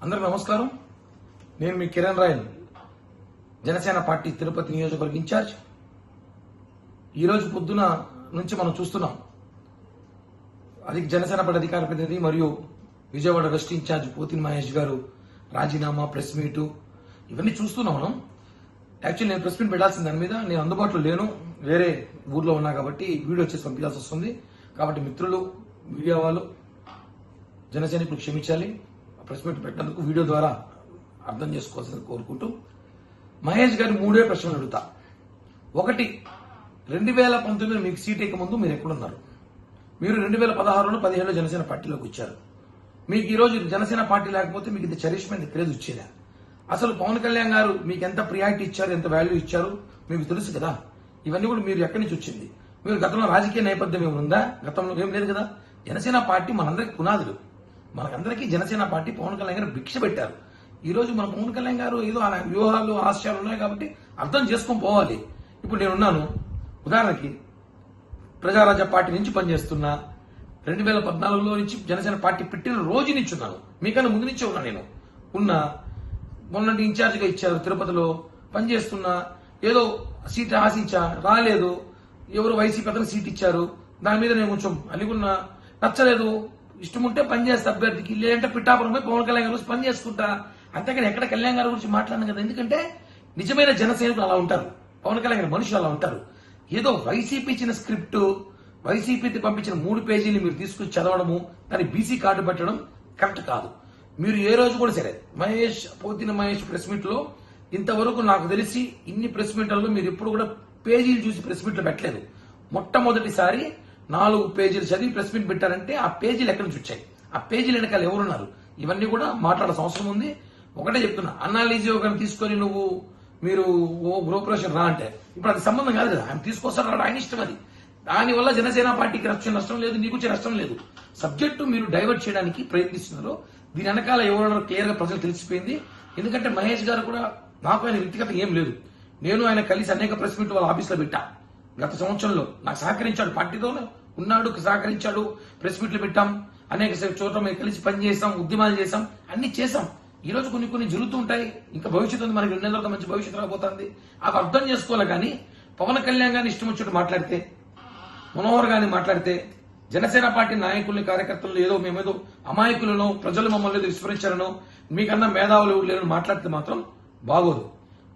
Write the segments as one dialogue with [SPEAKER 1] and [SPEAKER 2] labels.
[SPEAKER 1] అందరికీ నమస్కారం. నేను మీ కిరణ్ రాయల్, జనసేన పార్టీ తిరుపతి నియోజకవర్గ ఇన్ఛార్జ్. ఈరోజు పొద్దున నుంచి మనం చూస్తున్నాం జనసేన పార్టీ అధికార ప్రతినిధి మరియు విజయవాడ వెస్ట్ ఇన్ఛార్జ్ పోతిన మహేష్ గారు రాజీనామా, ప్రెస్ మీటు ఇవన్నీ చూస్తున్నాం మనం. యాక్చువల్లీ నేను ప్రెస్ మీట్ పెట్టాల్సిన దాని మీద నేను అందుబాటులో లేను, వేరే ఊర్లో ఉన్నా కాబట్టి వీడియో వచ్చేసి పంపించాల్సి వస్తుంది. కాబట్టి మిత్రులు, మీడియా వాళ్ళు, జనసైనికులు క్షమించాలి. ప్రెస్ మీట్ పెట్టినందుకు వీడియో ద్వారా అర్థం చేసుకోవాల్సింది కోరుకుంటూ, మహేష్ గారి మూడే ప్రశ్నలు అడుగుతా. ఒకటి, 2019 మీకు సీట్ ఎక్క ముందు మీరు ఎక్కడున్నారు? మీరు 2016లో 17లో జనసేన పార్టీలోకి వచ్చారు. మీకు ఈ రోజు జనసేన పార్టీ లేకపోతే మీకు ఇంత చరిష్మెంట్ క్రేజ్ వచ్చేదా? అసలు పవన్ కళ్యాణ్ గారు మీకు ఎంత ప్రియారిటీ ఇచ్చారు, ఎంత వాల్యూ ఇచ్చారు మీకు తెలుసు కదా. ఇవన్నీ కూడా మీరు ఎక్కడి నుంచి వచ్చింది? మీరు గతంలో రాజకీయ నేపథ్యం ఏముందా? గతంలో ఏం లేదు కదా. జనసేన పార్టీ మనందరికీ పునాదులు. మనకందరికీ జనసేన పార్టీ పవన్ కళ్యాణ్ గారు భిక్ష పెట్టారు. ఈ రోజు మన పవన్ కళ్యాణ్ గారు ఏదో వ్యూహాలు, ఆశయాలు ఉన్నాయి కాబట్టి అర్థం చేసుకొని పోవాలి. ఇప్పుడు నేనున్నాను, ఉదాహరణకి ప్రజారాజ్య పార్టీ నుంచి పనిచేస్తున్నా. 2014లో నుంచి జనసేన పార్టీ పెట్టిన రోజు నుంచి ఉన్నాను, మీకన్నా ముందు నుంచే ఉన్నా. నేను మొన్నటి ఇన్ఛార్జిగా ఇచ్చారు, తిరుపతిలో పనిచేస్తున్నా. ఏదో సీట్ ఆశించా, రాలేదు. ఎవరు వైసీపీ అతను సీట్ ఇచ్చారు, దాని మీద నేను కొంచెం అలిగున్నా, నచ్చలేదు. ఇష్టం ఉంటే పని చేస్తా అభ్యర్థికి, లేదంటే పిఠాపురం పోయి పవన్ కళ్యాణ్ గారి గురించి పని చేసుకుంటా. అంతేకాని ఎక్కడ కళ్యాణ్ గారి గురించి మాట్లాడను కదా. ఎందుకంటే నిజమైన జనసైనికులు అలా ఉంటారు, పవన్ కళ్యాణ్ గారి మనుషులు అలా ఉంటారు. ఏదో వైసీపీ ఇచ్చిన స్క్రిప్ట్, వైసీపీ పంపించిన 3 పేజీలు మీరు తీసుకుని చదవడము, దాన్ని బీసీ కార్డు పెట్టడం కరెక్ట్ కాదు. మీరు ఏ రోజు కూడా సరే పోతిన మహేష్ ప్రెస్ మీట్ లో ఇంతవరకు నాకు తెలిసి ఇన్ని ప్రెస్ మీట్లలో మీరు ఎప్పుడు కూడా పేజీలు చూసి ప్రెస్ మీట్లు పెట్టలేదు. మొట్టమొదటిసారి 4 పేజీలు చదివి ప్రెస్ మీట్ పెట్టారంటే ఆ పేజీలు ఎక్కడి నుంచి వచ్చాయి, ఆ పేజీలు వెనకాల ఎవరున్నారు, ఇవన్నీ కూడా మాట్లాడాల్సిన అవసరం ఉంది. ఒకటే చెప్తున్నా, అన్నాలీజియో గారిని తీసుకొని మీరు గృహప్రవేశం రా అంటే ఇప్పుడు అది సంబంధం కాదు కదా. ఆయన తీసుకొస్తారు, ఆయన ఇష్టం అది. దానివల్ల జనసేన పార్టీకి నష్టం లేదు, నీకు వచ్చే నష్టం లేదు. సబ్జెక్టు మీరు డైవర్ట్ చేయడానికి ప్రయత్నిస్తున్నారు. దీని వెనకాల ఎవరో క్లియర్ గా ప్రజలు తెలిసిపోయింది. ఎందుకంటే మహేష్ గారు కూడా, నాకు ఆయన వ్యక్తిగత ఏం లేదు. నేను ఆయన కలిసి అనేక ప్రెస్ మీట్ వాళ్ళ ఆఫీస్లో పెట్టా. గత సంవత్సరంలో నాకు సహకరించాడు, పార్టీతోనే ఉన్నాడు, సహకరించాడు. ప్రెస్ మీట్లు పెట్టాం, అనేక చోట్ల మేము కలిసి పనిచేసాం, ఉద్యమాలు చేసాం, అన్ని చేసాం. ఈ రోజు కొన్ని జరుగుతూ ఉంటాయి. ఇంకా భవిష్యత్తు ఉంది, మనకి 2 నెలల మంచి భవిష్యత్తు రాబోతుంది. అవి అర్థం చేసుకోవాలి. కానీ పవన్ కళ్యాణ్ గారిని ఇష్టం వచ్చినట్టు మాట్లాడితే, మనోహర్ గారిని మాట్లాడితే, జనసేన పార్టీ నాయకుల్ని, కార్యకర్తలు ఏదో మేమేదో అమాయకులను, ప్రజలు మమ్మల్ని ఏదో విస్మరించారనో, మీకన్నా మేధావులు లేదని మాట్లాడితే మాత్రం బాగోదు.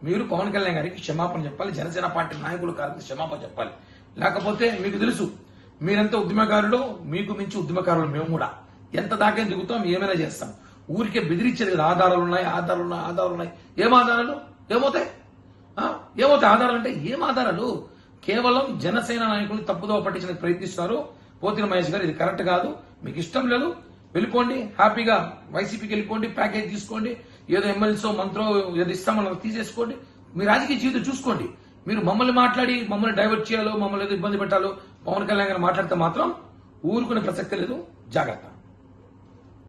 [SPEAKER 1] మీరు పవన్ కళ్యాణ్ గారికి క్షమాపణ చెప్పాలి, జనసేన పార్టీ నాయకులు, కార్యకర్తలు క్షమాపణ చెప్పాలి. లేకపోతే మీకు తెలుసు, మీరెంత ఉద్యమకారులు, మీకు మించి ఉద్యమకారులు మేము కూడా. ఎంత దాకా దిగుతాం, ఏమైనా చేస్తాం. ఊరికే బెదిరించేది కదా. ఆధారాలు ఉన్నాయి. ఏం ఆధారాలు? ఏమవుతాయి ఆధారాలు అంటే? ఏం ఆధారాలు? కేవలం జనసేన నాయకులు తప్పుదోవ పట్టించడానికి ప్రయత్నిస్తున్నారు. పోతిన మహేష్ గారు, ఇది కరెక్ట్ కాదు. మీకు ఇష్టం లేదు, వెళ్ళిపోండి. హ్యాపీగా వైసీపీకి వెళ్ళిపోండి, ప్యాకేజ్ తీసుకోండి. ఏదో ఎమ్మెల్యేసో మంత్రో ఏదో ఇస్తామని తీసేసుకోండి. మీ రాజకీయ జీవితం చూసుకోండి. మీరు మమ్మల్ని మాట్లాడి మమ్మల్ని డైవర్ట్ చేయాలో, మమ్మల్ని ఏదో ఇబ్బంది పెట్టాలో పవన్ కళ్యాణ్ గారు మాట్లాడితే మాత్రం ఊరుకునే ప్రసక్తి లేదు. జాగ్రత్త.